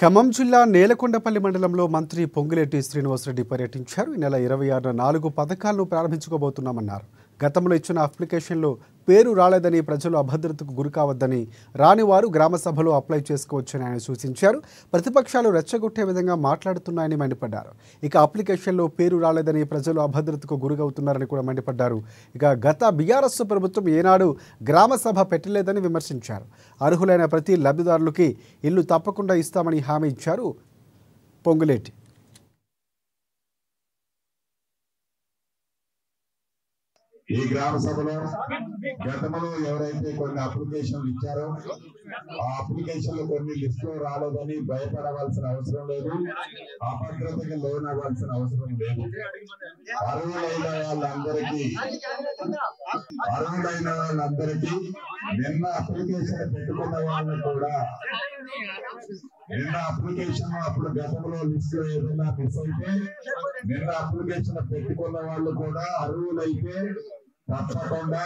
ఖమ్మం జిల్లా నేలకొండపల్లి మండలంలో మంత్రి పొంగులేటి శ్రీనివాసరెడ్డి పర్యటించారు. ఈ నెల 26న 4 పథకాలను ప్రారంభించుకోబోతున్నామన్నారు. గతంలో ఇచ్చిన అప్లికేషన్లో పేరు రాలేదని ప్రజలు అభద్రతకు గురికావద్దని, రాని వారు గ్రామ సభలో అప్లై చేసుకోవచ్చని ఆయన సూచించారు. ప్రతిపక్షాలు రెచ్చగొట్టే విధంగా మాట్లాడుతున్నాయని మండిపడ్డారు. ఇక అప్లికేషన్లో పేరు రాలేదని ప్రజలు అభద్రతకు గురవుతున్నారని కూడా మండిపడ్డారు. ఇక గత బీఆర్ఎస్ ప్రభుత్వం ఏనాడు గ్రామ సభ పెట్టలేదని విమర్శించారు. అర్హులైన ప్రతి లబ్ధిదారులకి ఇల్లు తప్పకుండా ఇస్తామని హామీ ఇచ్చారు పొంగులేటి. ఈ గ్రామ సభలో గతంలో ఎవరైతే కొన్ని అప్లికేషన్లు ఇచ్చారో ఆ అప్లికేషన్లు కొన్ని లిస్టులో రాలేదని భయపడవలసిన అవసరం లేదు, అభద్రతకి లోనవ్వాల్సిన అవసరం లేదు. అర్హులైన వాళ్ళందరికీ నిన్న అప్లికేషన్ పెట్టుకున్న వాళ్ళని కూడా నిన్న అప్లికేషన్ అప్పుడు గతంలో లిస్ట్ లో ఏదైనా మిస్ అయితే నిన్న అప్లికేషన్ పెట్టుకున్న వాళ్ళు కూడా అర్హులైతే తప్పకుండా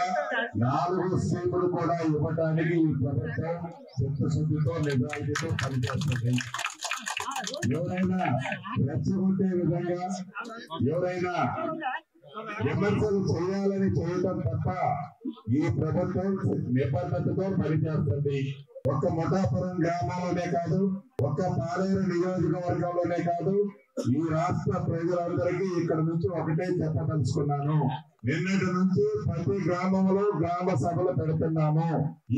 4 స్కీములు కూడా ఇవ్వడానికి ఈ ప్రభుత్వం చిత్తశుద్ధితో నిజాయితీతో పనిచేస్తుంది. ఎవరైనా రెచ్చగొట్టే విధంగా ఎవరైనా విమర్శలు చేయాలని చేయటం తప్ప ఈ ప్రభుత్వం నిబద్ధతతో పనిచేస్తుంది. ఒక్క ముఠాపురం గ్రామంలోనే కాదు, ఒక్క పాలేరు నియోజకవర్గంలోనే కాదు, ఈ రాష్ట్ర ప్రజలందరికీ ఇక్కడ నుంచి ఒకటే చెప్పదలుచుకున్నాను. నిన్నటి నుంచి ప్రతి గ్రామంలో గ్రామ సభలు పెడుతున్నాము.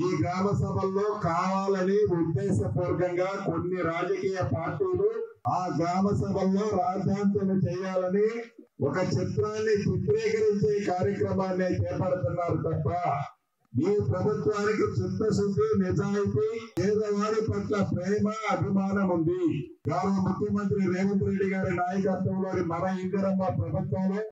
ఈ గ్రామ సభల్లో కావాలని ఉద్దేశపూర్వకంగా కొన్ని రాజకీయ పార్టీలు ఆ గ్రామ సభల్లో రాజధాంతం చేయాలని ఒక చిత్రాన్ని చిత్రీకరించే కార్యక్రమాన్ని చేపడుతున్నారు తప్ప ఈ ప్రభుత్వానికి చిత్తశుద్ధి, నిజాయితీ, పేదవారి పట్ల ప్రేమ, అభిమానం ఉంది. గౌరవ ముఖ్యమంత్రి రేవంత్ రెడ్డి గారి నాయకత్వంలోని మన ఇందిరమ్మ ప్రభుత్వంలో